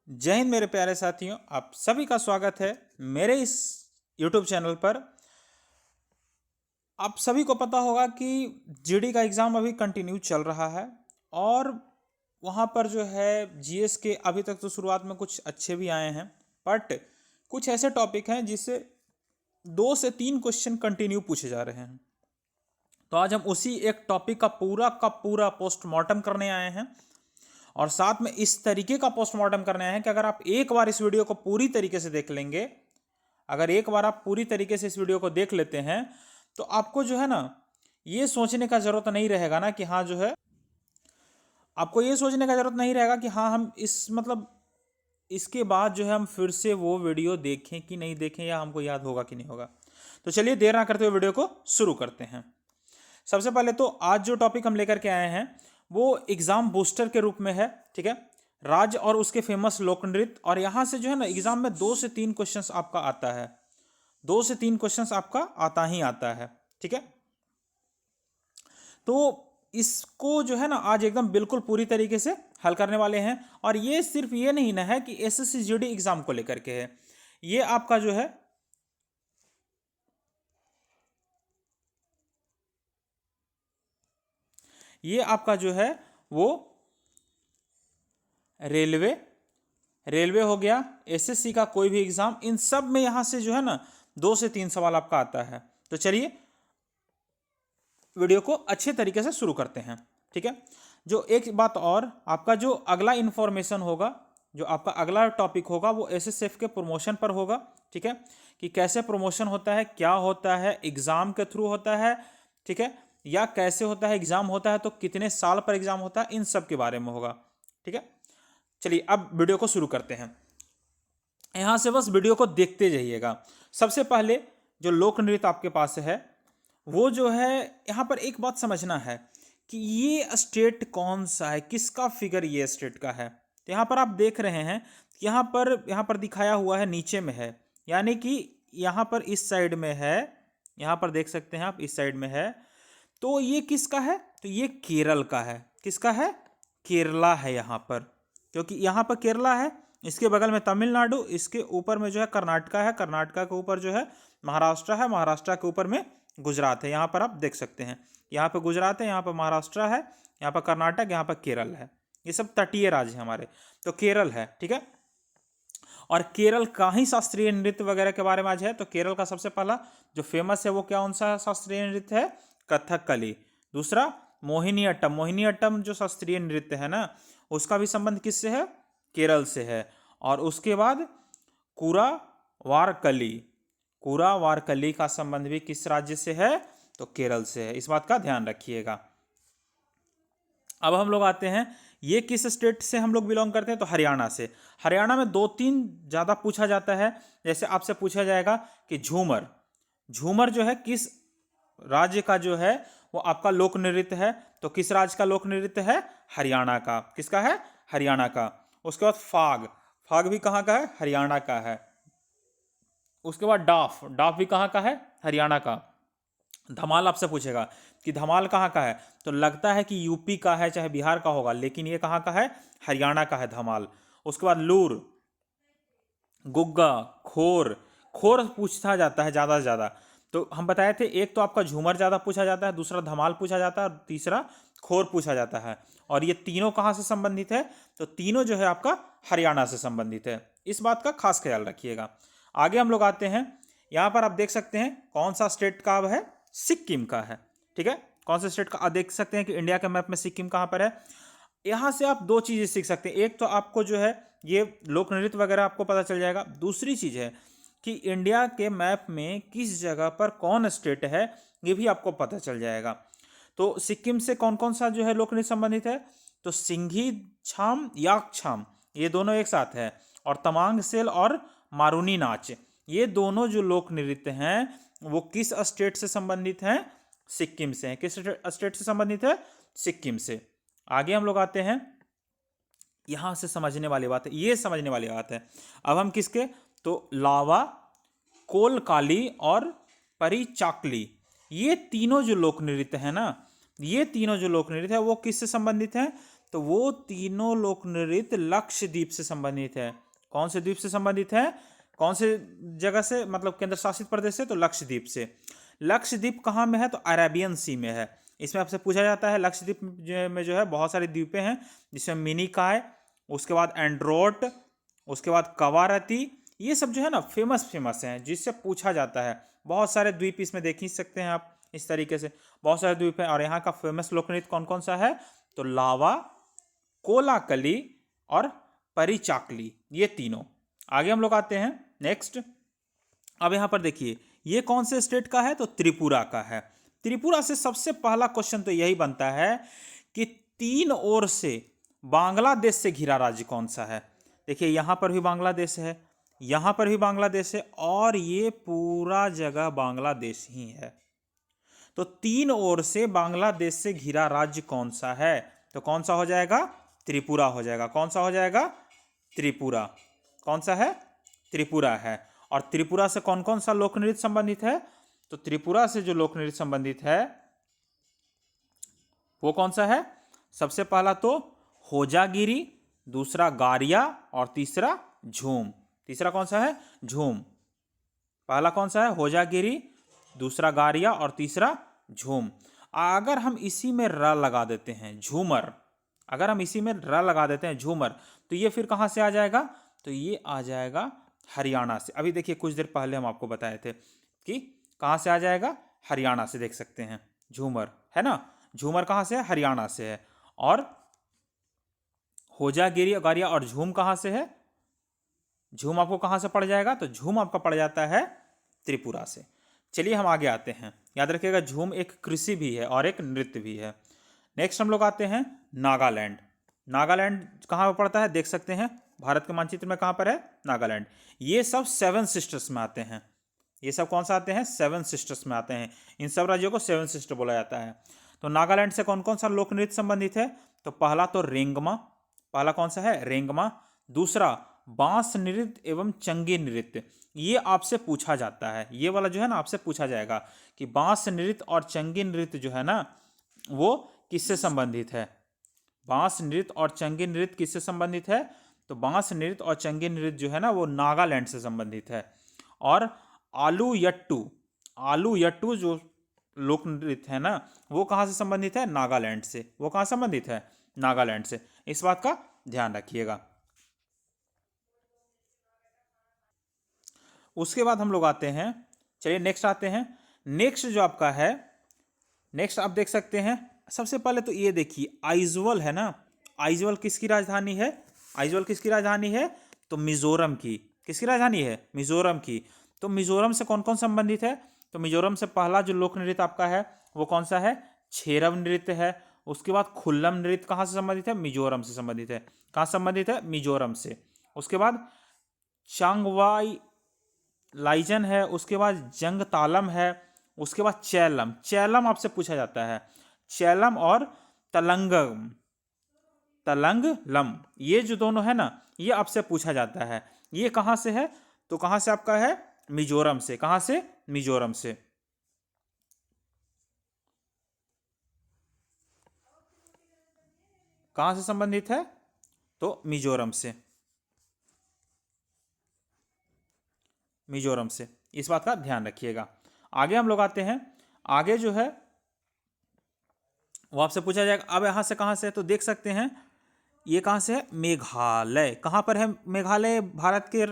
जय हिंद मेरे प्यारे साथियों, आप सभी का स्वागत है मेरे इस YouTube चैनल पर। आप सभी को पता होगा कि जीडी का एग्ज़ाम अभी कंटिन्यू चल रहा है और वहाँ पर जो है जीएस के अभी तक तो शुरुआत में कुछ अच्छे भी आए हैं, बट कुछ ऐसे टॉपिक हैं जिससे 2 से 3 क्वेश्चन कंटिन्यू पूछे जा रहे हैं। तो आज हम उसी एक टॉपिक का पूरा पोस्टमार्टम करने आए हैं और साथ में इस तरीके का पोस्टमार्टम करने आए हैं कि अगर आप एक बार इस वीडियो को पूरी तरीके से देख लेंगे, अगर एक बार आप पूरी तरीके से इस वीडियो को देख लेते हैं तो आपको जो है ना ये सोचने का जरूरत नहीं रहेगा ना कि हाँ जो है आपको ये सोचने का जरूरत नहीं रहेगा कि हाँ हम इसके बाद जो है हम फिर से वो वीडियो देखें कि नहीं देखें या हमको याद होगा कि नहीं होगा। तो चलिए देर ना करते हुए वीडियो को शुरू करते हैं। सबसे पहले तो आज जो टॉपिक हम लेकर के आए हैं वो एग्जाम बूस्टर के रूप में है, ठीक है। राज्य और उसके फेमस लोक नृत्य, और यहां से जो है ना एग्जाम में 2 से 3 क्वेश्चंस आपका आता है, 2 से 3 क्वेश्चंस आपका आता ही आता है, ठीक है। तो इसको जो है ना आज एकदम बिल्कुल पूरी तरीके से हल करने वाले हैं। और ये सिर्फ ये नहीं ना है कि एसएससी जीडी एग्जाम को लेकर के है, ये आपका जो है ये आपका जो है वो रेलवे हो गया, एसएससी का कोई भी एग्जाम, इन सब में यहां से जो है ना 2 से 3 सवाल आपका आता है। तो चलिए वीडियो को अच्छे तरीके से शुरू करते हैं, ठीक है। जो एक बात और, आपका जो अगला इंफॉर्मेशन होगा, जो आपका अगला टॉपिक होगा वो एसएसएफ के प्रमोशन पर होगा, ठीक है। कि कैसे प्रमोशन होता है, क्या होता है, एग्जाम के थ्रू होता है, ठीक है, या कैसे होता है, एग्जाम होता है तो कितने साल पर एग्जाम होता है, इन सब के बारे में होगा, ठीक है। चलिए अब वीडियो को शुरू करते हैं। यहां से बस वीडियो को देखते जाइएगा। सबसे पहले जो लोक नृत्य आपके पास है वो जो है, यहां पर एक बात समझना है कि ये स्टेट कौन सा है, किसका फिगर ये स्टेट का है। तो यहां पर आप देख रहे हैं यहां पर दिखाया हुआ है नीचे में है, यानी कि यहां पर इस साइड में है, यहां पर देख सकते हैं आप इस साइड में है। तो ये किसका है, तो ये केरल का है। किसका है, केरला है यहां पर, क्योंकि यहां पर केरला है, इसके बगल में तमिलनाडु, इसके ऊपर में जो है कर्नाटका है, कर्नाटका के ऊपर जो है महाराष्ट्र है, महाराष्ट्र के ऊपर में गुजरात है। यहाँ पर आप देख सकते हैं, यहाँ पर गुजरात है, यहाँ पर महाराष्ट्र है, यहाँ पर कर्नाटक, यहाँ पर केरल है। ये सब तटीय राज्य है हमारे, तो केरल है, ठीक है। और केरल का ही शास्त्रीय नृत्य वगैरह के बारे में आज है। तो केरल का सबसे पहला जो फेमस है वो क्या कौन सा शास्त्रीय नृत्य है, कथकली। दूसरा मोहिनीअट्टम, मोहिनीअट्टम जो शास्त्रीय नृत्य है ना उसका भी संबंध किससे है, केरल से है। और उसके बाद कुरावारकली, कुरावारकली का संबंध भी किस राज्य से है, तो केरल से है। इस बात का ध्यान रखिएगा। अब हम लोग आते हैं, ये किस स्टेट से हम लोग बिलोंग करते हैं, तो हरियाणा से। हरियाणा में 2-3 ज़्यादा पूछा जाता है। जैसे आपसे पूछा जाएगा कि झूमर, झूमर जो है किस राज्य का जो है वो आपका लोक नृत्य है, तो किस राज्य का लोक नृत्य है, हरियाणा का। किसका है, हरियाणा का। उसके बाद फाग, फाग भी कहाँ का है, हरियाणा का है। उसके बाद डाफ, डाफ भी कहाँ का है, हरियाणा का। धमाल आपसे पूछेगा कि धमाल कहाँ का है, तो लगता है कि यूपी का है चाहे बिहार का होगा, लेकिन ये कहाँ का है, हरियाणा का है धमाल। उसके बाद लूर, गुग्गा, खोर, खोर पूछा जाता है ज़्यादा से ज़्यादा। तो हम बताए थे, एक तो आपका झूमर ज़्यादा पूछा जाता है, दूसरा धमाल पूछा जाता है, और तीसरा खोर पूछा जाता है। और ये तीनों कहाँ से संबंधित है, तो तीनों जो है आपका हरियाणा से संबंधित है। इस बात का खास ख्याल रखिएगा। आगे हम लोग आते हैं, यहाँ पर आप देख सकते हैं कौन सा स्टेट का है, सिक्किम का है, ठीक है। कौन सा स्टेट का, देख सकते हैं कि इंडिया के मैप में सिक्किम कहाँ पर है। यहाँ से आप 2 चीज़ें सीख सकते हैं। एक तो आपको जो है ये लोक नृत्य वगैरह आपको पता चल जाएगा। दूसरी चीज़ है कि इंडिया के मैप में किस जगह पर कौन स्टेट है ये भी आपको पता चल जाएगा। तो सिक्किम से कौन कौन सा जो है लोक नृत्य संबंधित है, तो सिंघी छाम, याक छाम, ये दोनों एक साथ है। और तमांग सेल और मारूनी नाच, ये दोनों जो लोक नृत्य हैं वो किस स्टेट से संबंधित हैं, सिक्किम से हैं। किस स्टेट से संबंधित है, सिक्किम से। आगे हम लोग आते हैं, यहां से समझने वाली बात है, ये समझने वाली बात है। अब हम किसके, तो लावा, कोलकाली और परिचाकली, ये तीनों जो लोक नृत्य है ना, ये तीनों जो लोक नृत्य है वो किससे संबंधित हैं, तो वो तीनों लोक नृत्य लक्षद्वीप से संबंधित है। कौन से द्वीप से संबंधित है? कौन से जगह से, मतलब केंद्र शासित प्रदेश से? तो लक्षद्वीप से। लक्षद्वीप कहाँ में है? तो अरेबियन सी में है। इसमें आपसे पूछा जाता है, लक्षद्वीप में जो है बहुत सारी द्वीपें हैं, जिसमें मिनिकॉय, उसके बाद एंड्रोट, उसके बाद कवारती, ये सब जो है ना फेमस हैं, जिससे पूछा जाता है। बहुत सारे द्वीप इसमें देख ही सकते हैं आप, इस तरीके से बहुत सारे द्वीप हैं। और यहाँ का फेमस लोक नृत्य कौन कौन सा है? तो लावा, कोलाकली और परिचाकली, ये तीनों। आगे हम लोग आते हैं नेक्स्ट। अब यहाँ पर देखिए, ये कौन से स्टेट का है? तो त्रिपुरा का है। त्रिपुरा से सबसे पहला क्वेश्चन तो यही बनता है कि तीन ओर से बांग्लादेश से घिरा राज्य कौन सा है? देखिए, यहाँ पर भी बांग्लादेश है, यहाँ पर भी बांग्लादेश है, और ये पूरा जगह बांग्लादेश ही है। तो तीन ओर से बांग्लादेश से घिरा राज्य कौन सा है? तो कौन सा हो जाएगा? त्रिपुरा हो जाएगा। कौन सा हो जाएगा? त्रिपुरा। कौन सा है? त्रिपुरा है। और त्रिपुरा से कौन कौन सा लोक नृत्य संबंधित है? तो त्रिपुरा से जो लोक नृत्य संबंधित है वो कौन सा है? सबसे पहला तो होजागिरी, दूसरा गारिया और तीसरा झूम। तीसरा कौन सा है? झूम। पहला कौन सा है? होजागिरी, दूसरा गारिया और तीसरा झूम। अगर हम इसी में र लगा देते हैं, झूमर, अगर हम इसी में र लगा देते हैं झूमर, तो ये फिर कहाँ से आ जाएगा? तो ये आ जाएगा हरियाणा से। अभी देखिए, कुछ देर पहले हम आपको बताए थे कि कहाँ से आ जाएगा? हरियाणा से। देख सकते हैं झूमर, है ना? झूमर कहाँ से है? हरियाणा से है। और होजागिरी, गारिया और झूम कहाँ से है? झूम आपको कहाँ से पड़ जाएगा? तो झूम आपका पड़ जाता है त्रिपुरा से। चलिए हम आगे आते हैं। याद रखिएगा, झूम एक कृषि भी है और एक नृत्य भी है। नेक्स्ट हम लोग आते हैं नागालैंड। नागालैंड कहाँ पर पड़ता है? देख सकते हैं भारत के मानचित्र में कहाँ पर है? नागालैंड। ये सब सेवन सिस्टर्स में आते हैं। ये सब कौन सा आते हैं? सेवन सिस्टर्स में आते हैं। इन सब राज्यों को सेवन सिस्टर बोला जाता है। तो नागालैंड से कौन कौन सा लोक नृत्य संबंधित है? तो पहला तो रेंगमा। पहला कौन सा है? रेंगमा। दूसरा बांस नृत्य एवं चंगी नृत्य। ये आपसे पूछा जाता है, ये वाला जो है ना आपसे पूछा जाएगा कि बांस नृत्य और चंगी नृत्य जो है ना वो किससे संबंधित है? बांस नृत्य और चंगी नृत्य किससे संबंधित है? तो बांस नृत्य और चंगी नृत्य जो है ना वो नागालैंड से संबंधित है। और आलू यट्टू जो लोक नृत्य है ना वो कहाँ से संबंधित है? नागालैंड से। वो कहाँ संबंधित है? नागालैंड से। इस बात का ध्यान रखिएगा। उसके बाद हम लोग आते हैं, चलिए नेक्स्ट आते हैं। नेक्स्ट जो आपका है, नेक्स्ट आप देख सकते हैं, सबसे पहले तो ये देखिए आइजोल है ना। आइजोल किसकी राजधानी है? आइजोल किसकी राजधानी है? तो मिजोरम की। किसकी राजधानी है? मिजोरम की। तो मिजोरम से कौन कौन संबंधित है? तो मिजोरम से पहला जो लोक नृत्य आपका है वो कौन सा है? छेरव नृत्य है। उसके बाद खुल्लम नृत्य कहाँ से संबंधित है? मिजोरम से संबंधित है। कहाँ संबंधित है? मिजोरम से। उसके बाद चांगवाई लाइजन है। उसके बाद जंग तालम है। उसके बाद चैलम। चैलम आपसे पूछा जाता है। चैलम और तलंगम, तलंगलम, ये जो दोनों है ना ये आपसे पूछा जाता है। ये कहाँ से है? तो कहाँ से आपका है? मिजोरम से। कहाँ से? मिजोरम से। कहाँ से संबंधित है? तो मिजोरम से। मिजोरम से। इस बात का ध्यान रखिएगा। आगे हम लोग आते हैं। आगे जो है वो आपसे पूछा जाएगा। अब यहाँ से कहाँ से है? तो देख सकते हैं ये कहाँ से है? मेघालय। कहाँ पर है मेघालय? भारत के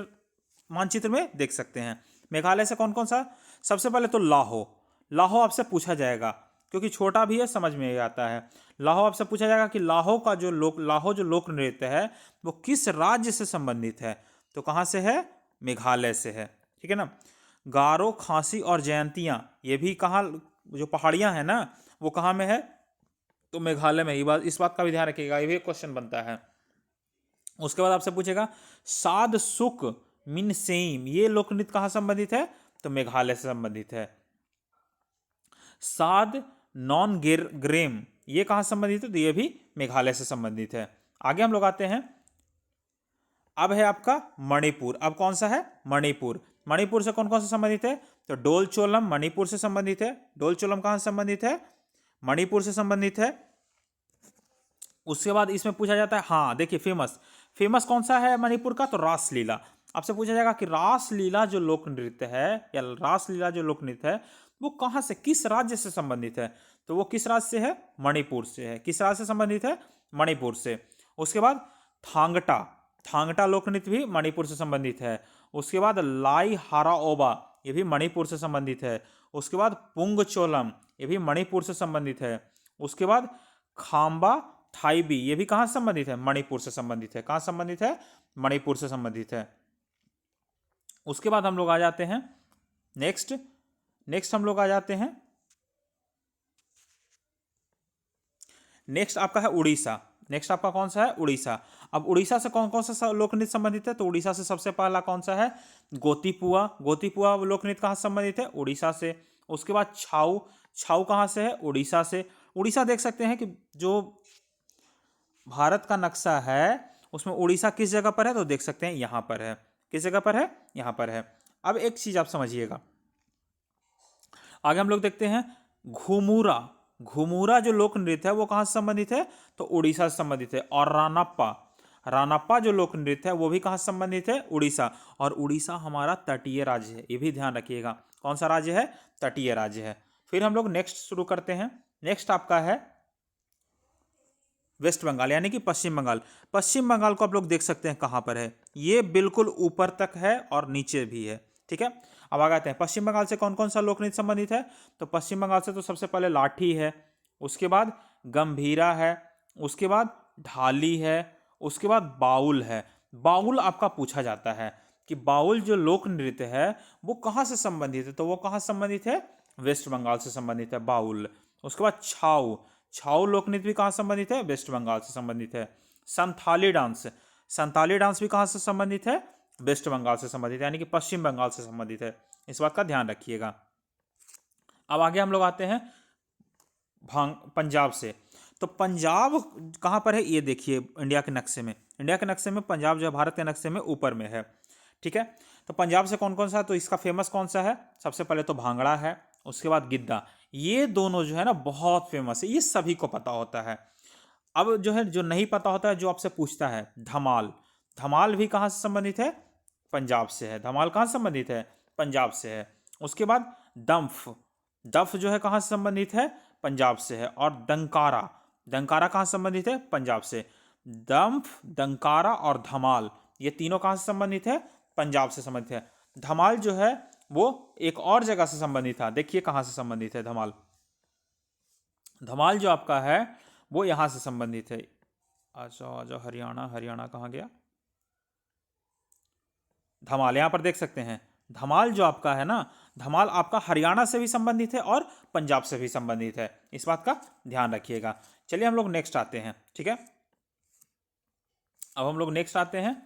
मानचित्र में देख सकते हैं। मेघालय से कौन कौन सा? सबसे पहले तो लाहो। लाहो आपसे पूछा जाएगा क्योंकि छोटा भी है, समझ में आता है। लाहो आपसे पूछा जाएगा कि लाहो जो लोक नृत्य है वो किस राज्य से संबंधित है? तो कहाँ से है? मेघालय से है। ठीक है ना। गारो, खांसी और जयंतियाँ, ये भी कहाँ, जो पहाड़ियाँ हैं ना वो कहाँ में है? तो मेघालय में। इस बात का भी ध्यान रखिएगा, ये भी क्वेश्चन बनता है। उसके बाद आपसे पूछेगा साद सुक मिनसेम, ये लोक नृत्य कहाँ संबंधित है? तो मेघालय से संबंधित है। साद नॉन ग्रेम, ये कहाँ संबंधित है? तो ये भी मेघालय से संबंधित है। आगे हम लोग आते हैं। अब है आपका मणिपुर। अब कौन सा है? मणिपुर। मणिपुर से कौन कौन से संबंधित है? तो डोलचोलम मणिपुर से संबंधित है। डोलचोलम कहाँ से संबंधित है? मणिपुर से संबंधित है। उसके बाद इसमें पूछा जाता है, हाँ देखिए फेमस फेमस कौन सा है मणिपुर का, तो रासलीला। आपसे पूछा जाएगा कि रासलीला जो लोक नृत्य है या रासलीला जो लोक नृत्य है वो कहाँ से, किस राज्य से संबंधित है, तो वो किस राज्य से है, मणिपुर से है। किस राज्य से संबंधित है, मणिपुर से। उसके बाद थांगटा, थांगटा लोक नृत्य भी मणिपुर से संबंधित है। उसके बाद लाई हाराओबा, ये भी मणिपुर से संबंधित है। उसके बाद पुंगचोलम, ये भी मणिपुर से संबंधित है। उसके बाद खाम्बा थाईबी, ये भी कहाँ से संबंधित है, मणिपुर से संबंधित है। कहाँ संबंधित है, मणिपुर से संबंधित है। उसके बाद हम लोग आ जाते हैं नेक्स्ट, हम लोग आ जाते हैं नेक्स्ट आपका है उड़ीसा। नेक्स्ट आपका कौन सा है, उड़ीसा। अब उड़ीसा से कौन कौन सा लोक नृत्य संबंधित है, तो उड़ीसा से सबसे पहला कौन सा है, गोतीपुआ। गोतीपुआ लोक नृत्य कहाँ से संबंधित है, उड़ीसा से। उसके बाद छाऊ, छाऊ कहाँ से है, उड़ीसा से। उड़ीसा देख सकते हैं कि जो भारत का नक्शा है उसमें उड़ीसा किस जगह पर है, तो देख सकते हैं यहाँ पर है। किस जगह पर है, यहाँ पर है। अब एक चीज आप समझिएगा, आगे हम लोग देखते हैं घुमुरा। घुमुरा जो लोक नृत्य है वो कहाँ से संबंधित है, तो उड़ीसा से संबंधित है। और रानाप्पा, रानाप्पा जो लोक नृत्य है वो भी कहाँ से संबंधित है, उड़ीसा। और उड़ीसा हमारा तटीय राज्य है, ये भी ध्यान रखिएगा। कौन सा राज्य है, तटीय राज्य है। फिर हम लोग नेक्स्ट शुरू करते हैं। नेक्स्ट आपका है वेस्ट बंगाल यानी कि पश्चिम बंगाल। पश्चिम बंगाल को आप लोग देख सकते हैं कहाँ पर है, ये बिल्कुल ऊपर तक है और नीचे भी है, ठीक है। अब आ जाते हैं पश्चिम बंगाल से कौन कौन सा लोक नृत्य संबंधित है, तो पश्चिम बंगाल से तो सबसे पहले लाठी है, उसके बाद गंभीरा है, उसके बाद ढाली है, उसके बाद बाउल है। बाउल आपका पूछा जाता है कि बाउल जो लोक नृत्य है वो कहाँ से संबंधित है, तो वो कहाँ संबंधित है, वेस्ट बंगाल से संबंधित है बाउल। उसके बाद छाऊ, छाऊ लोक नृत्य भी कहाँ संबंधित है, वेस्ट बंगाल से संबंधित है। संथाली डांस, संथाली डांस भी कहाँ से संबंधित है, वेस्ट बंगाल से संबंधित है, यानी कि पश्चिम बंगाल से संबंधित है। इस बात का ध्यान रखिएगा। अब आगे हम लोग आते हैं पंजाब से। तो पंजाब कहाँ पर है, ये देखिए इंडिया के नक्शे में, इंडिया के नक्शे में पंजाब जो है भारत के नक्शे में ऊपर में है, ठीक है। तो पंजाब से कौन कौन सा है, तो इसका फेमस कौन सा है, सबसे पहले तो भांगड़ा है, उसके बाद गिद्दा। ये दोनों जो है ना बहुत फेमस है, ये सभी को पता होता है। अब जो है जो नहीं पता होता है, जो आपसे पूछता है धमाल, धमाल भी कहाँ से संबंधित है, पंजाब से है। धमाल कहाँ से संबंधित है, पंजाब से है। उसके बाद दम्फ, दफ जो है कहाँ से संबंधित है, पंजाब से है। और दंकारा, दंकारा कहाँ से संबंधित है, पंजाब से। दम्फ, दंकारा और धमाल ये तीनों कहाँ से संबंधित है, पंजाब से संबंधित है। धमाल जो है वो एक और जगह से संबंधित था, देखिए कहाँ से संबंधित है धमाल। धमाल जो आपका है वो यहां से संबंधित है। अच्छा हरियाणा, हरियाणा कहाँ गया, धमाल यहां पर देख सकते हैं। धमाल जो आपका है ना, धमाल आपका हरियाणा से भी संबंधित है और पंजाब से भी संबंधित है, इस बात का ध्यान रखिएगा। चलिए हम लोग नेक्स्ट आते हैं, ठीक है। अब हम लोग नेक्स्ट आते हैं,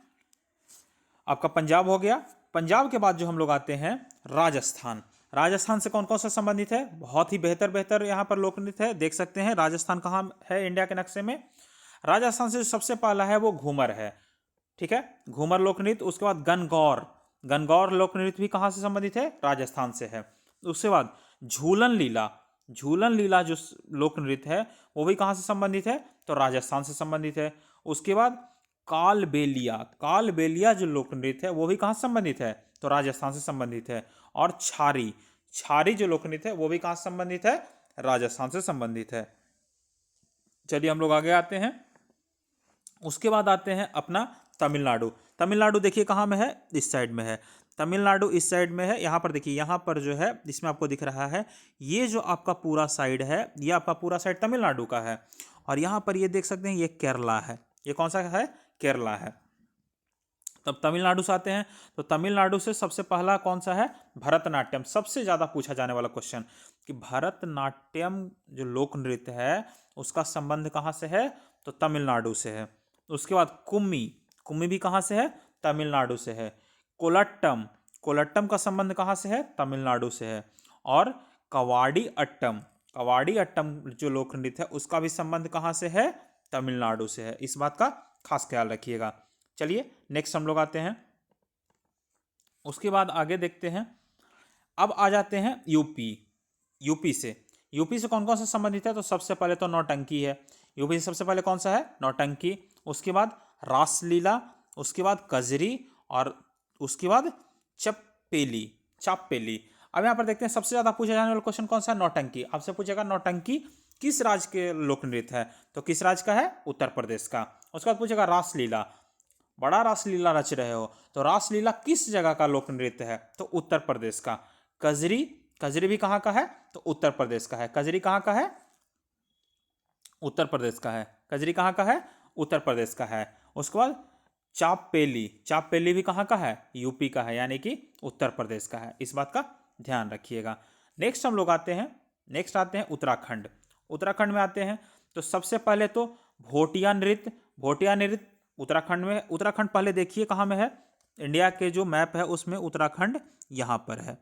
आपका पंजाब हो गया। पंजाब के बाद जो हम लोग आते हैं राजस्थान। राजस्थान से कौन कौन सा संबंधित है, बहुत ही बेहतर बेहतर यहाँ पर लोक नृत्य है, देख सकते हैं राजस्थान कहाँ है इंडिया के नक्शे में। राजस्थान से जो सबसे पहला है वो घूमर है, ठीक है, घूमर लोक नृत्य। उसके बाद गणगौर, गणगौर लोक नृत्य भी कहाँ से संबंधित है, राजस्थान से है। उसके बाद झूलन लीला, झूलन लीला जो लोक नृत्य है वो भी कहाँ से संबंधित है, तो राजस्थान से संबंधित है। उसके बाद कालबेलिया, कालबेलिया जो लोक नृत्य है वो भी कहाँ से संबंधित है, तो राजस्थान से संबंधित है। और छारी, छारी जो लोक नृत्य है वो भी कहाँ से संबंधित है, राजस्थान से संबंधित है। चलिए हम लोग आगे आते हैं। उसके बाद आते हैं अपना तमिलनाडु। तमिलनाडु देखिए कहाँ में है, इस साइड में है, तमिलनाडु इस साइड में है। यहाँ पर देखिए, यहाँ पर जो है इसमें आपको दिख रहा है ये जो आपका पूरा साइड है, ये आपका पूरा साइड तमिलनाडु का है। और यहाँ पर ये देख सकते हैं ये केरला है, ये कौन सा है, केरला है। तब तमिलनाडु से आते हैं, तो तमिलनाडु से सबसे पहला कौन सा है, भरतनाट्यम। सबसे ज़्यादा पूछा जाने वाला क्वेश्चन कि भरतनाट्यम जो लोक नृत्य है उसका संबंध कहाँ से है, तो तमिलनाडु से है। उसके बाद कुम्मी, कुम्मी भी कहाँ से है, तमिलनाडु से है। कोलट्टम, कोलट्टम का संबंध कहाँ से है, तमिलनाडु से है। और कवाड़ी अट्टम, कवाड़ी अट्टम जो लोक नृत्य है उसका भी संबंध कहाँ से है, तमिलनाडु से है। इस बात का खास ख्याल रखिएगा। चलिए नेक्स्ट हम लोग आते हैं, उसके बाद आगे देखते हैं। अब आ जाते हैं यूपी। यूपी से कौन कौन से संबंधित है, तो सबसे पहले तो नौटंकी है। यूपी से सबसे पहले कौन सा है? नौटंकी, उसके बाद रासलीला, उसके बाद कजरी और उसके बाद चप्पेली, चाप्पेली। अब यहाँ पर देखते हैं सबसे ज्यादा पूछा जाने वाला क्वेश्चन कौन सा है? नौटंकी। आपसे पूछेगा नौटंकी किस राज्य के लोक नृत्य है? तो किस राज्य का है? उत्तर प्रदेश का। उसके बाद पूछेगा रासलीला, बड़ा रासलीला रच रहे हो, तो रासलीला किस जगह का लोक नृत्य है? तो उत्तर प्रदेश का। कजरी, कजरी भी कहाँ का है? तो उत्तर प्रदेश का है। कजरी कहाँ का है? उत्तर प्रदेश का है। कजरी कहाँ का है? उत्तर प्रदेश का है। उसके बाद चापपेली, चापपेली भी कहाँ का है? यूपी का है, यानी कि उत्तर प्रदेश का है। इस बात का ध्यान रखिएगा। नेक्स्ट हम लोग आते हैं उत्तराखंड। उत्तराखंड में आते हैं तो सबसे पहले तो भोटिया नृत्य। भोटिया नृत्य उत्तराखंड में, उत्तराखंड पहले देखिए कहाँ में है, इंडिया के जो मैप है उसमें उत्तराखंड यहाँ पर है।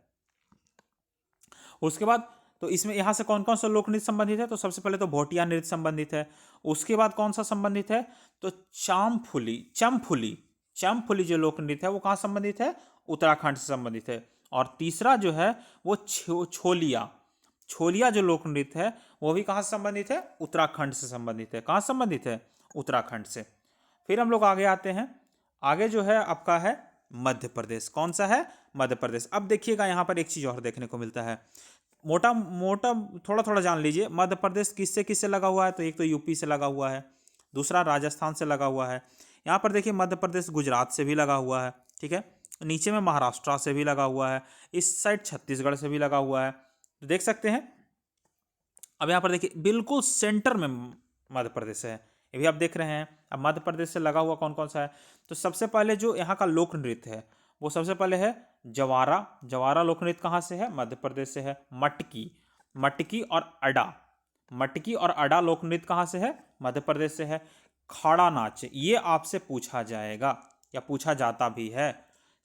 उसके बाद तो इसमें यहाँ से कौन कौन सा लोक नृत्य संबंधित है? तो सबसे पहले तो भोटिया नृत्य संबंधित है। उसके बाद कौन सा संबंधित है? तो चामफुली, चमफुली, चमफुली जो लोक नृत्य है वो कहाँ संबंधित है? उत्तराखंड से संबंधित है। और तीसरा जो है वो छोलिया, छोलिया जो लोक नृत्य है वो भी कहाँ से संबंधित है? उत्तराखंड से संबंधित है। कहाँ संबंधित है? उत्तराखंड से। फिर हम लोग आगे आते हैं, आगे जो है आपका है मध्य प्रदेश। कौन सा है? मध्य प्रदेश। अब देखिएगा यहाँ पर एक चीज और देखने को मिलता है, मोटा मोटा थोड़ा थोड़ा जान लीजिए। मध्य प्रदेश किससे किससे लगा हुआ है? तो एक तो यूपी से लगा हुआ है, दूसरा राजस्थान से लगा हुआ है। यहाँ पर देखिए मध्य प्रदेश गुजरात से भी लगा हुआ है, ठीक है। नीचे में महाराष्ट्र से भी लगा हुआ है, इस साइड छत्तीसगढ़ से भी लगा हुआ है, तो देख सकते हैं। अब यहाँ पर देखिए बिल्कुल सेंटर में मध्य प्रदेश है, ये भी आप देख रहे हैं। अब मध्य प्रदेश से लगा हुआ कौन कौन सा है? तो सबसे पहले जो यहाँ का लोक नृत्य है वो सबसे पहले है जवारा। जवारा लोक नृत्य कहाँ से है? मध्य प्रदेश से है। मटकी, मटकी और अडा, मटकी और अडा लोक नृत्य कहाँ से है? मध्य प्रदेश से है। खाड़ा नाच, ये आपसे पूछा जाएगा या पूछा जाता भी है।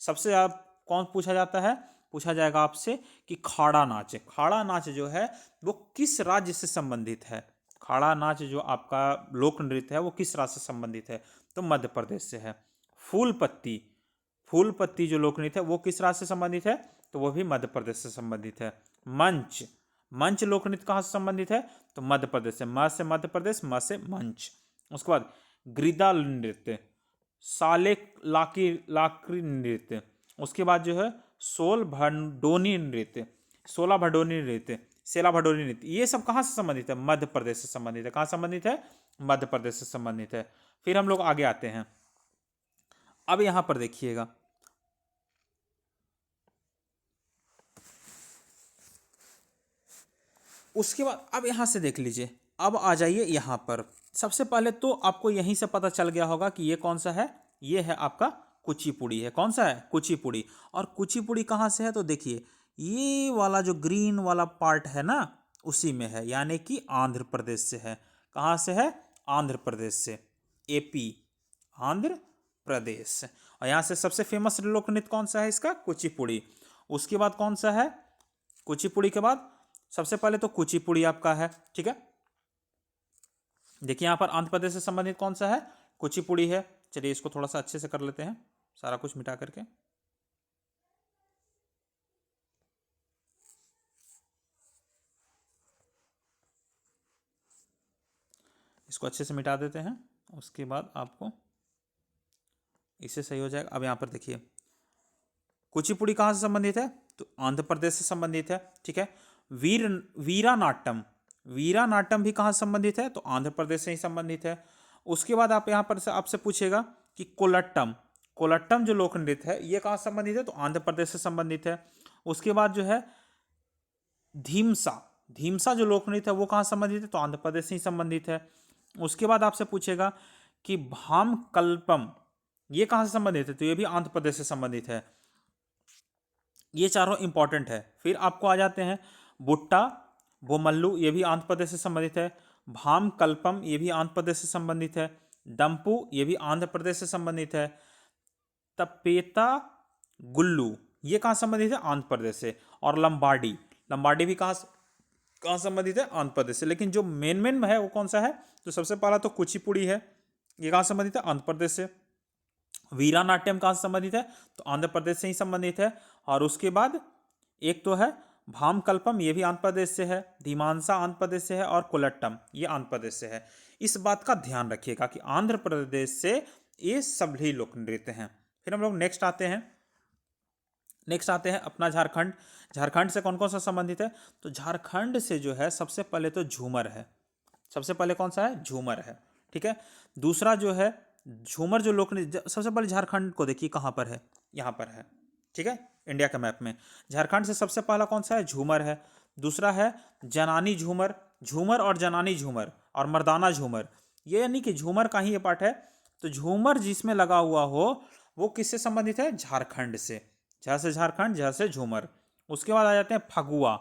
सबसे ज्यादा कौन पूछा जाता है? पूछा जाएगा आपसे कि खाड़ा नाच, खाड़ा नाच जो है वो किस राज्य से संबंधित है? खाड़ा नाच जो आपका लोक नृत्य है वो किस राज्य से संबंधित है? तो मध्य प्रदेश से है। फूल पत्ती, फूल पत्ती जो लोक नृत्य है वो किस राज्य से संबंधित है? तो वो भी मध्य प्रदेश से संबंधित है। मंच, मंच लोक नृत्य कहाँ से संबंधित है? तो मध्य प्रदेश से। म से मध्य प्रदेश, म से मंच। उसके बाद गिरिदा नृत्य, साले लाकी लाकरी नृत्य। उसके बाद जो है सोल भंडोनी नृत्य, सोला भडोनी नृत्य, सेला भडोनी नृत्य, ये सब कहाँ से संबंधित है? मध्य प्रदेश से संबंधित है। कहाँ संबंधित है? मध्य प्रदेश से संबंधित है। फिर हम लोग आगे आते हैं। अब यहां पर देखिएगा, उसके बाद अब यहां से देख लीजिए, अब आ जाइए यहां पर। सबसे पहले तो आपको यहीं से पता चल गया होगा कि ये कौन सा है? ये है आपका कुचिपुड़ी है। कौन सा है? कुचिपुड़ी। और कुचिपुड़ी कहाँ से है? तो देखिए ये वाला जो ग्रीन वाला पार्ट है ना, उसी में है, यानी कि आंध्र प्रदेश से है। कहाँ से है? आंध्र प्रदेश से, एपी, आंध्र प्रदेश। और यहाँ से सबसे फेमस लोक नृत्य कौन सा है इसका? कुचिपुड़ी। उसके बाद कौन सा है? कुचिपुड़ी के बाद सबसे पहले तो कुचिपुड़ी आपका है, ठीक है। देखिए यहाँ पर आंध्र प्रदेश से संबंधित कौन सा है? कुचिपुड़ी है। चलिए इसको थोड़ा सा अच्छे से कर लेते हैं, सारा कुछ मिटा करके। इसको अच्छे से मिटा देते हैं, उसके बाद आपको इससे सही हो जाएगा। अब यहाँ पर देखिए कुचिपुड़ी कहाँ से संबंधित है? तो आंध्र प्रदेश से संबंधित है, ठीक है। वीरानाट्यम, वीरानाट्यम भी कहाँ से संबंधित है? तो आंध्र प्रदेश से ही संबंधित है। उसके बाद आप यहाँ पर से आपसे पूछेगा कि कोलट्टम, कोलट्टम जो लोक नृत्य है ये कहाँ संबंधित है? तो आंध्र प्रदेश से संबंधित है। उसके बाद जो है धीमसा, धीमसा जो लोक नृत्य है वो कहाँ संबंधित है? तो आंध्र प्रदेश से ही संबंधित है। उसके बाद आपसे पूछेगा कि भामकल्पम, ये कहाँ से संबंधित है? तो ये भी आंध्र प्रदेश से संबंधित है। ये चारों इंपॉर्टेंट है। फिर आपको आ जाते हैं बुट्टा बोमल्लू, ये भी आंध्र प्रदेश से संबंधित है। भाम कल्पम, ये भी आंध्र प्रदेश से संबंधित है। डंपू, ये भी आंध्र प्रदेश से संबंधित है। तपेता गुल्लू, ये कहाँ संबंधित है? आंध्र प्रदेश से। और लंबाडी, लंबाडी भी कहाँ संबंधित है? आंध्र प्रदेश से। लेकिन जो मेन है वो कौन सा है? तो सबसे पहला तो कुचिपुड़ी है, ये कहाँ संबंधित है? आंध्र प्रदेश से। वीरानाट्यम कहाँ से संबंधित है? तो आंध्र प्रदेश से ही संबंधित है। और उसके बाद एक तो है भामकल्पम, ये भी आंध्र प्रदेश से है। धीमांसा आंध्र प्रदेश से है। और कुलट्टम ये आंध्र प्रदेश से है। इस बात का ध्यान रखिएगा कि आंध्र प्रदेश से ये सभी लोक नृत्य हैं। फिर हम लोग नेक्स्ट आते हैं अपना झारखंड। झारखंड से कौन कौन सा संबंधित है? तो झारखंड से जो है सबसे पहले तो झूमर है। सबसे पहले कौन सा है? झूमर है। ठीक है। दूसरा जो है झूमर जो लोक नृत्य, सबसे पहले झारखंड को देखिए कहाँ पर है, यहाँ पर है। ठीक है, इंडिया के मैप में झारखंड से सबसे पहला कौन सा है? झूमर है। दूसरा है जनानी झूमर, झूमर और जनानी झूमर और मर्दाना झूमर, ये यानी कि झूमर का ही ये पार्ट है। तो झूमर जिसमें लगा हुआ हो वो किससे संबंधित है? झारखंड से। जैसे झारखंड, जैसे झूमर। उसके बाद आ जाते हैं फगुआ।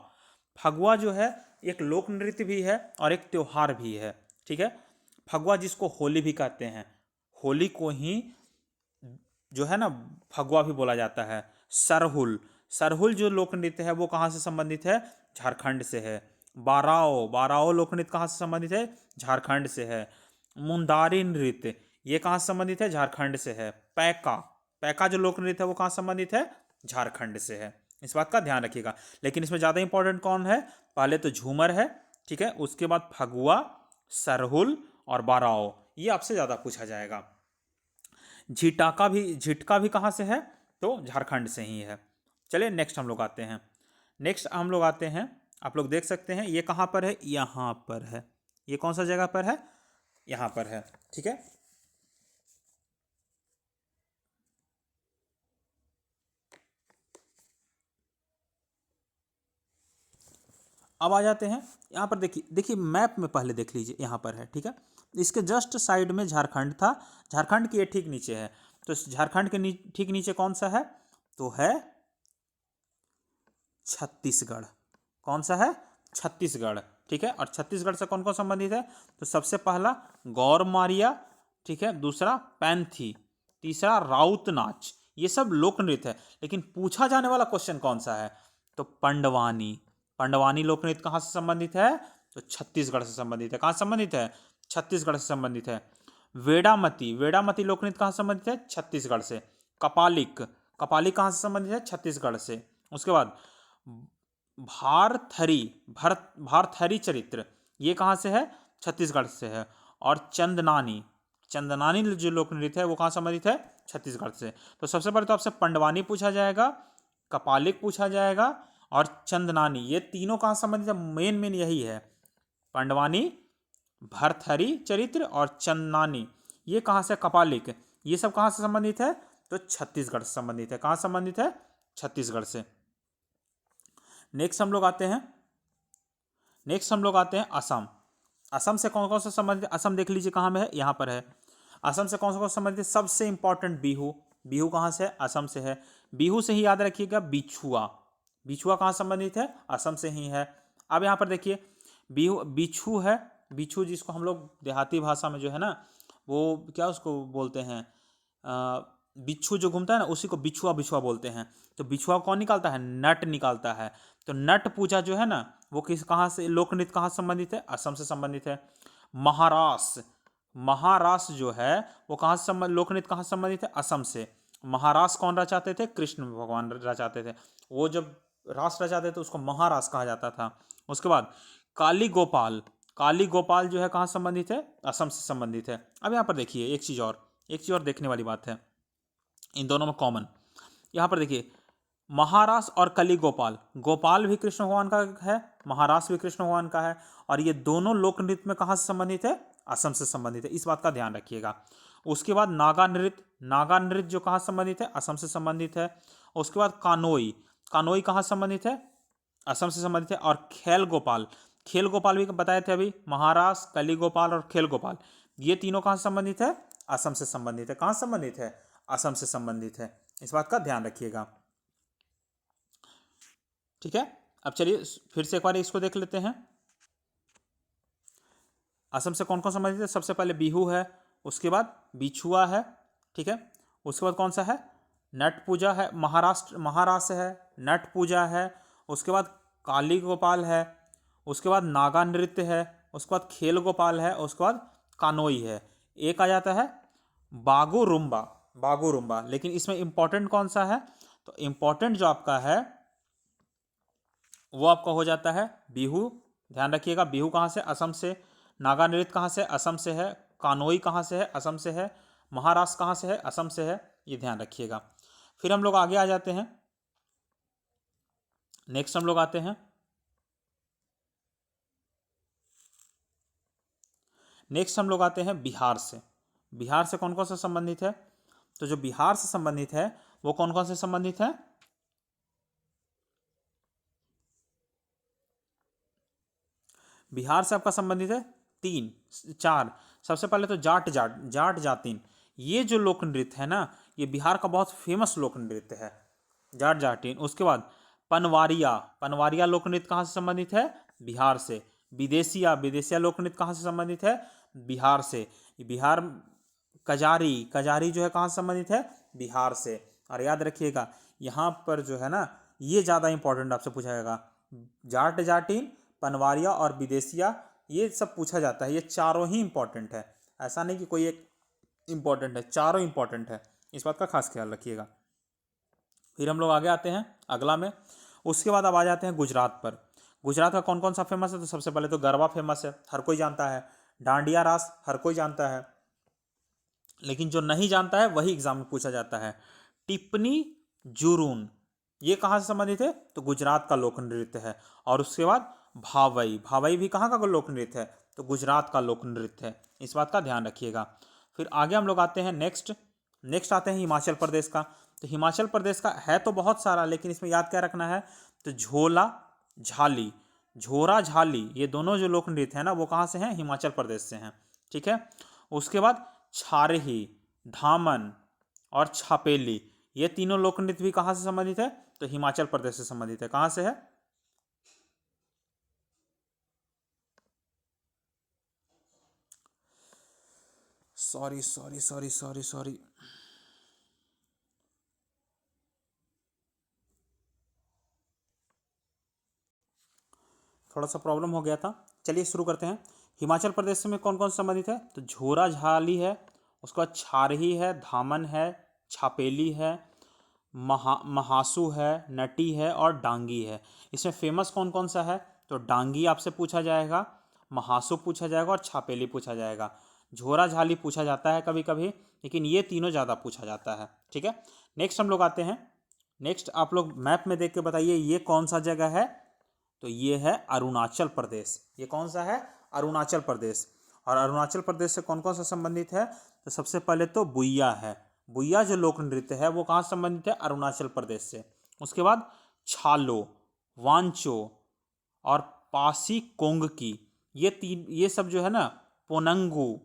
फगुआ जो है एक लोक नृत्य भी है और एक त्योहार भी है। ठीक है। फगुआ जिसको होली भी कहते हैं, होली को ही जो है ना फगुआ भी बोला जाता है। सरहुल, सरहुल जो लोक नृत्य है वो कहाँ से संबंधित है? झारखंड से है। बाराओ, बाराओ लोक नृत्य कहाँ से संबंधित है? झारखंड से है। मुंदारी नृत्य ये कहाँ से संबंधित है? झारखंड से है। पैका, पैका जो लोक नृत्य है वो कहाँ संबंधित है? झारखंड से है। इस बात का ध्यान रखिएगा। लेकिन इसमें ज़्यादा इंपॉर्टेंट कौन है? पहले तो झूमर है, ठीक है, उसके बाद फगुआ, सरहुल और बाराओ, ये आपसे ज़्यादा पूछा जाएगा। झिटका भी कहाँ से है? तो झारखंड से ही है। चलिए नेक्स्ट हम लोग आते हैं। आप लोग देख सकते हैं ये कहाँ पर है? यहाँ पर है। ये कौन सा जगह पर है? यहाँ पर है। ठीक है। अब आ जाते हैं यहाँ पर। देखिए मैप में पहले देख लीजिए, यहाँ पर है। ठीक है। इसके जस्ट साइड में झारखंड था, झारखंड के ये ठीक नीचे है। तो झारखंड के ठीक नीचे कौन सा है? तो है छत्तीसगढ़। कौन सा है? छत्तीसगढ़। ठीक है। और छत्तीसगढ़ से कौन कौन संबंधित है? तो सबसे पहला गौर मारिया, ठीक है, दूसरा पैंथी, तीसरा राउत नाच, ये सब लोक नृत्य है। लेकिन पूछा जाने वाला क्वेश्चन कौन सा है? तो पंडवानी। पंडवानी लोक नृत्य कहाँ से संबंधित है? तो छत्तीसगढ़ से संबंधित है। कहाँ संबंधित है? छत्तीसगढ़ से संबंधित है। वेड़ामती, वेड़ामती लोक नृत्य कहाँ से संबंधित है? छत्तीसगढ़ से। कपालिक, कपालिक कहाँ से संबंधित है? छत्तीसगढ़ से। उसके बाद भारथरी, भारथरी चरित्र, ये कहाँ से है? छत्तीसगढ़ से है। और चंदनानी, चंदनानी जो लोक नृत्य है वो कहाँ संबंधित है? छत्तीसगढ़ से। तो सबसे पहले तो आपसे पंडवानी पूछा जाएगा, कपालिक पूछा जाएगा और चंदनानी, ये तीनों कहाँ संबंधित है? मेन यही है। पंडवानी, भरथरी चरित्र और चंदनानी, ये कहाँ से? कपालिक, ये सब कहाँ से संबंधित है? तो छत्तीसगढ़ से संबंधित है। कहाँ संबंधित है? छत्तीसगढ़ से। नेक्स्ट हम लोग आते हैं असम। असम से कौन कौन से संबंधित? असम देख लीजिए कहाँ में है, यहाँ पर है। असम से कौन से संबंधित? सबसे इंपॉर्टेंट बिहू। बिहू कहाँ से है? असम से है। बिहू से ही याद रखिएगा बिछुआ, बिछुआ कहाँ संबंधित है? असम से ही है। अब यहाँ पर देखिए बिहू, बिच्छू है, बिच्छू जिसको हम लोग देहाती भाषा में जो है ना वो क्या उसको बोलते हैं, बिच्छू जो घूमता है ना उसी को बिछुआ बिछुआ बोलते हैं। तो बिछुआ कौन निकालता है? नट निकालता है। तो नट पूजा जो है ना वो कहाँ से? लोक नृत्य कहाँ संबंधित है? असम से संबंधित है। महारास, महारास जो है वो कहाँ से लोक नृत्य कहाँ संबंधित है? असम से। महारास कौन रचाते थे? कृष्ण भगवान रचाते थे। वो जब रास रचाते थे उसको महारास कहा जाता था। उसके बाद काली गोपाल, काली गोपाल जो है कहाँ संबंधित है? असम से संबंधित है। अब यहाँ पर देखिए एक चीज़ और देखने वाली बात है इन दोनों में कॉमन। यहाँ पर देखिए महारास और कली गोपाल, गोपाल भी कृष्ण भगवान का है, महारास भी कृष्ण भगवान का है, और ये दोनों लोक नृत्य में कहाँ से संबंधित है? असम से संबंधित है। इस बात का ध्यान रखिएगा। उसके बाद नागा नृत्य, नागा नृत्य जो कहाँ संबंधित है? असम से संबंधित है। उसके बाद कानोई, कानोई कहाँ संबंधित है? असम से संबंधित है। और खेल गोपाल, खेल गोपाल भी बताए थे अभी, महारास, कली गोपाल और खेल गोपाल, ये तीनों कहाँ संबंधित है? असम से संबंधित है। कहाँ संबंधित है? असम से संबंधित है। इस बात का ध्यान रखिएगा। ठीक है। अब चलिए फिर से एक बार इसको देख लेते हैं। असम से कौन कौन संबंधित है? सबसे पहले बिहू है, उसके बाद बिछुआ है, ठीक है, उसके बाद कौन सा है? नट पूजा है, महाराष्ट्र है, नट पूजा है, उसके बाद काली गोपाल है, उसके बाद नागा नृत्य है, उसके बाद खेल गोपाल है, उसके बाद कानोई है। एक आ जाता है बागू रुम्बा, बागू रुम्बा। लेकिन इसमें इंपॉर्टेंट कौन सा है? तो इंपॉर्टेंट जो आपका है वो आपका हो जाता है बिहू। ध्यान रखिएगा बिहू कहाँ से? असम से। नागा नृत्य कहाँ से? असम से है। कानोई कहाँ से है? असम से है। महाराष्ट्र कहाँ से है? असम से है। ये ध्यान रखिएगा। फिर हम लोग आगे आ जाते हैं। नेक्स्ट हम लोग आते हैं, बिहार से। बिहार से कौन कौन से संबंधित है? तो जो बिहार से संबंधित है वो कौन कौन से संबंधित है? बिहार से आपका संबंधित है 3 4। सबसे पहले तो जाट जातिन, ये जो लोक नृत्य है ना, ये बिहार का बहुत फेमस लोक नृत्य है, जाट जाटिन। उसके बाद पनवारिया लोक नृत्य कहाँ से संबंधित है? बिहार से। विदेशिया लोक नृत्य कहाँ से संबंधित है? बिहार से। बिहार कजारी जो है कहाँ से संबंधित है? बिहार से। और याद रखिएगा यहाँ पर जो है ना, ये ज़्यादा इंपॉर्टेंट आपसे पूछा जाएगा। जाट जाटिन, पनवारिया और विदेशिया, ये सब पूछा जाता है। ये चारों ही इंपॉर्टेंट है, ऐसा नहीं कि कोई एक इंपॉर्टेंट है, चारों इंपॉर्टेंट है। इस बात का खास ख्याल रखिएगा। फिर हम लोग आगे आते हैं अगला में। उसके बाद अब आ जाते हैं गुजरात पर। गुजरात का कौन कौन सा फेमस है? तो सबसे पहले तो गरबा फेमस है, हर कोई जानता है। डांडिया रास हर कोई जानता है, लेकिन जो नहीं जानता है वही एग्जाम में पूछा जाता है। टिप्पणी जुरून, ये कहाँ से संबंधित है? तो गुजरात का लोक नृत्य है। और उसके बाद भावई भी कहाँ का लोक नृत्य है? तो गुजरात का लोक नृत्य है। इस बात का ध्यान रखिएगा। फिर आगे हम लोग आते हैं नेक्स्ट आते हैं हिमाचल प्रदेश का। तो हिमाचल प्रदेश का है तो बहुत सारा, लेकिन इसमें याद क्या रखना है? तो झोरा झाली, ये दोनों जो लोक नृत्य है ना, वो कहाँ से हैं? हिमाचल प्रदेश से हैं। ठीक है। उसके बाद छारही, धामन और छापेली, ये तीनों लोक नृत्य भी कहाँ से संबंधित है? तो हिमाचल प्रदेश से संबंधित है। कहाँ से है? सॉरी, थोड़ा सा प्रॉब्लम हो गया था। चलिए शुरू करते हैं। हिमाचल प्रदेश में कौन कौन से संबंधित है? तो झोरा झाली है, उसके बाद छारही है, धामन है, छापेली है, महासू है, नटी है और डांगी है। इसमें फेमस कौन कौन सा है? तो डांगी आपसे पूछा जाएगा, महासू पूछा जाएगा और छापेली पूछा जाएगा। झोरा झाली पूछा जाता है कभी कभी, लेकिन ये तीनों ज़्यादा पूछा जाता है। ठीक है। नेक्स्ट हम लोग आते हैं। नेक्स्ट आप लोग मैप में देख के बताइए ये कौन सा जगह है? तो ये है अरुणाचल प्रदेश। ये कौन सा है? अरुणाचल प्रदेश। और अरुणाचल प्रदेश से कौन कौन सा संबंधित है? तो सबसे पहले तो बुइया है। बुइया जो लोक नृत्य है वो कहाँ संबंधित है? अरुणाचल प्रदेश से। उसके बाद छालो, वांचो और पासी कोंगकी, ये सब जो है ना, पोनंगू,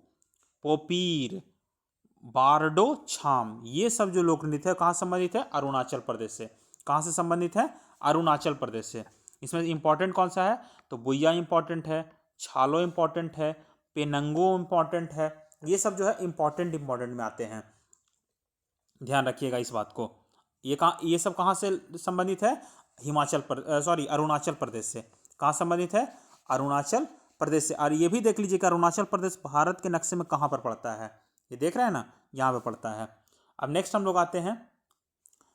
पोपीर, बारडो, छाम, ये सब जो लोक नृत्य है कहाँ संबंधित है? अरुणाचल प्रदेश से। कहाँ से संबंधित है? अरुणाचल प्रदेश से। इसमें इंपॉर्टेंट कौन सा है? तो बुइया इंपॉर्टेंट है, छालो इंपॉर्टेंट है, पेनंगो इंपॉर्टेंट है। ये सब जो है इंपॉर्टेंट में आते हैं, ध्यान रखिएगा इस बात को। ये सब कहाँ से संबंधित है? अरुणाचल प्रदेश से। कहाँ संबंधित है? अरुणाचल प्रदेश से। और ये भी देख लीजिए कि अरुणाचल प्रदेश भारत के नक्शे में कहाँ पर पड़ता है। ये देख रहे हैं ना, यहाँ पे पड़ता है। अब नेक्स्ट हम लोग आते हैं।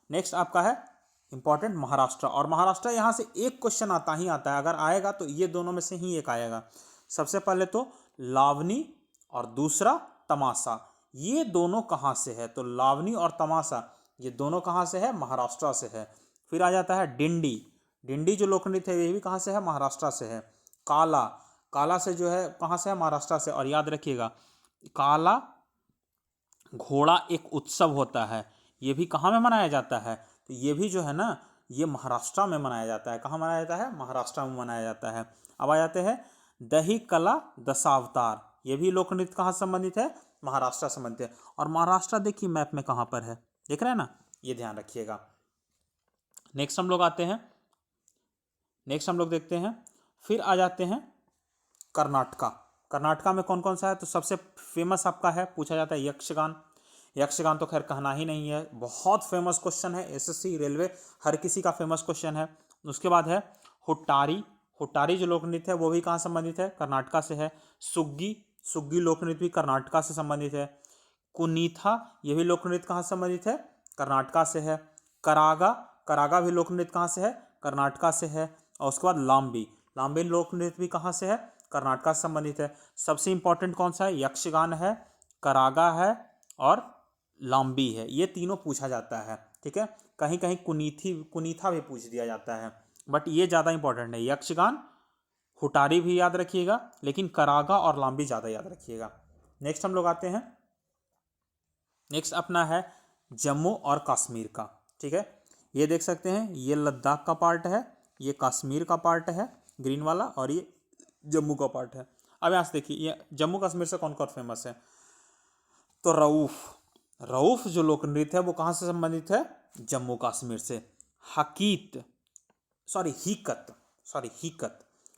नेक्स्ट आपका है इंपॉर्टेंट महाराष्ट्र। और महाराष्ट्र यहाँ से एक क्वेश्चन आता ही आता है, अगर आएगा तो ये दोनों में से ही एक आएगा। सबसे पहले तो लावनी और दूसरा तमाशा, ये दोनों कहाँ से है? तो लावनी और तमाशा ये दोनों कहाँ से है? महाराष्ट्र से है। फिर आ जाता है डिंडी जो लोक नृत्य है ये भी कहाँ से है? महाराष्ट्र से है। काला से जो है कहाँ से है? महाराष्ट्र से। और याद रखिएगा काला घोड़ा एक उत्सव होता है, ये भी कहाँ में मनाया जाता है? तो ये भी जो है ना, ये महाराष्ट्र में मनाया जाता है। कहाँ मनाया जाता है? महाराष्ट्र में मनाया जाता है। अब आ जाते हैं दही कला दशावतार, ये भी लोक नृत्य कहाँ संबंधित है? महाराष्ट्र संबंधित है। और महाराष्ट्र देखिए मैप में कहाँ पर है, देख रहे हैं ना, ये ध्यान रखिएगा। नेक्स्ट हम लोग आते हैं, नेक्स्ट हम लोग देखते हैं। फिर आ जाते हैं कर्नाटका में कौन कौन सा है? तो सबसे फेमस आपका है, पूछा जाता है यक्षगान तो खैर कहना ही नहीं है, बहुत फेमस क्वेश्चन है, एसएससी रेलवे हर किसी का फेमस क्वेश्चन है। उसके बाद है हुट्टारी जो लोक नृत्य है वो भी कहाँ संबंधित है? कर्नाटका से है। सुग्गी लोक नृत्य भी कर्नाटका से संबंधित है। कुनीथा ये भी लोक नृत्य कहाँ संबंधित है? कर्नाटका से है। करागा भी लोक नृत्य कहाँ से है? कर्नाटका से है। और उसके बाद लाम्बी लोक नृत्य भी कहाँ से है? कर्नाटका से संबंधित है। सबसे इंपॉर्टेंट कौन सा है? यक्षगान है, करागा है और लांबी है। ये तीनों पूछा जाता है, ठीक है। कहीं कहीं कुनीथा भी पूछ दिया जाता है, बट ये ज़्यादा इंपॉर्टेंट है। यक्षगान, हुटारी भी याद रखिएगा, लेकिन करागा और लांबी ज़्यादा याद रखिएगा। नेक्स्ट हम लोग आते हैं, नेक्स्ट अपना है जम्मू और कश्मीर का, ठीक है। ये देख सकते हैं, ये लद्दाख का पार्ट है, ये कश्मीर का पार्ट है ग्रीन वाला, और ये जम्मू का पार्ट है। अब यहाँ से देखिए, ये जम्मू कश्मीर से कौन कौन फेमस है? तो रऊफ जो लोक नृत्य है वो कहाँ से संबंधित है? जम्मू कश्मीर से।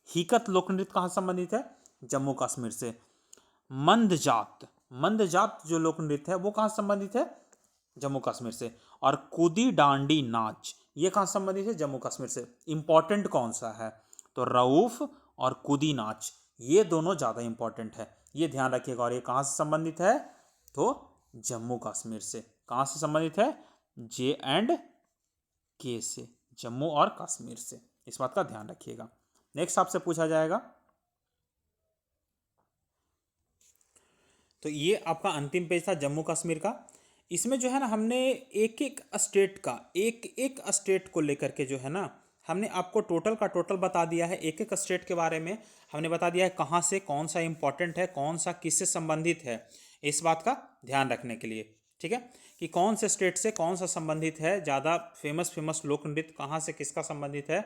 हीकत लोक नृत्य कहाँ संबंधित है? जम्मू कश्मीर से। मंदजात जो लोक नृत्य है वो कहाँ संबंधित है? जम्मू कश्मीर से। और कूदी डांडी नाच ये कहाँ संबंधित है? जम्मू कश्मीर से। इंपॉर्टेंट कौन सा है? तो रऊफ और कूदी नाच, ये दोनों ज़्यादा इंपॉर्टेंट है, ये ध्यान रखिएगा। और ये कहाँ से संबंधित है? तो जम्मू कश्मीर से। कहाँ से संबंधित है? J&K से, जम्मू और कश्मीर से। इस बात का ध्यान रखिएगा। नेक्स्ट आपसे पूछा जाएगा, तो ये आपका अंतिम पेज था जम्मू कश्मीर का। इसमें जो है ना, हमने एक एक स्टेट को लेकर के जो है ना, हमने आपको टोटल का टोटल बता दिया है। एक एक स्टेट के बारे में हमने बता दिया है, कहाँ से कौन सा इंपॉर्टेंट है, कौन सा किससे संबंधित है, इस बात का ध्यान रखने के लिए, ठीक है, कि कौन से स्टेट से कौन सा संबंधित है, ज़्यादा फेमस लोक नृत्य कहाँ से किसका संबंधित है।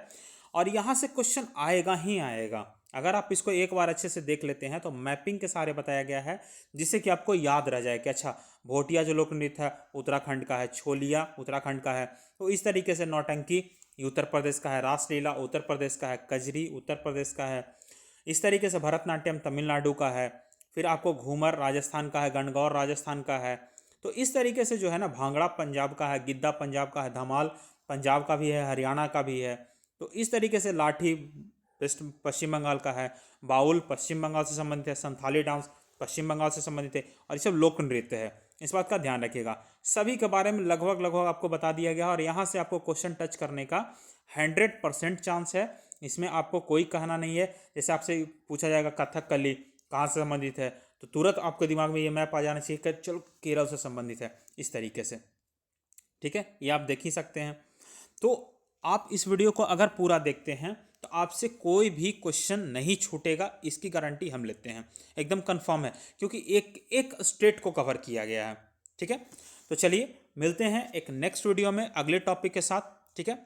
और यहाँ से क्वेश्चन आएगा ही आएगा। अगर आप इसको एक बार अच्छे से देख लेते हैं तो मैपिंग के सहारे बताया गया है, जिससे कि आपको याद रह जाए कि अच्छा, भोटिया जो लोक नृत्य है उत्तराखंड का है, छोलिया उत्तराखंड का है। तो इस तरीके से नौटंकी ये उत्तर प्रदेश का है, रासलीला उत्तर प्रदेश का है, कजरी उत्तर प्रदेश का है। इस तरीके से भरतनाट्यम तमिलनाडु का है। फिर आपको घूमर राजस्थान का है, गणगौर राजस्थान का है। तो इस तरीके से जो है ना, भांगड़ा पंजाब का है, गिद्दा पंजाब का है, धमाल पंजाब का भी है, हरियाणा का भी है। तो इस तरीके से लाठी पश्चिम बंगाल का है, बाउल पश्चिम बंगाल से संबंधित है, संथाली डांस पश्चिम बंगाल से संबंधित है, और ये सब लोक नृत्य है। इस बात का ध्यान रखिएगा। सभी के बारे में लगभग आपको बता दिया गया, और यहाँ से आपको क्वेश्चन टच करने का 100% चांस है। इसमें आपको कोई कहना नहीं है। जैसे आपसे पूछा जाएगा कथकली कहाँ से संबंधित है, तो तुरंत आपके दिमाग में ये मैप आ जाना चाहिए कि चलो केरल से संबंधित है, इस तरीके से, ठीक है। ये आप देख ही सकते हैं। तो आप इस वीडियो को अगर पूरा देखते हैं तो आपसे कोई भी क्वेश्चन नहीं छूटेगा, इसकी गारंटी हम लेते हैं, एकदम कंफर्म है, क्योंकि एक एक स्टेट को कवर किया गया है, ठीक है। तो चलिए मिलते हैं एक नेक्स्ट वीडियो में अगले टॉपिक के साथ, ठीक है।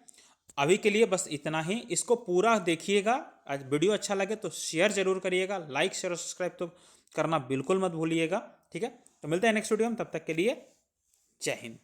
अभी के लिए बस इतना ही। इसको पूरा देखिएगा। आज वीडियो अच्छा लगे तो शेयर जरूर करिएगा, लाइक शेयर और सब्सक्राइब तो करना बिल्कुल मत भूलिएगा, ठीक है। तो मिलते हैं नेक्स्ट वीडियो में, तब तक के लिए जय हिंद।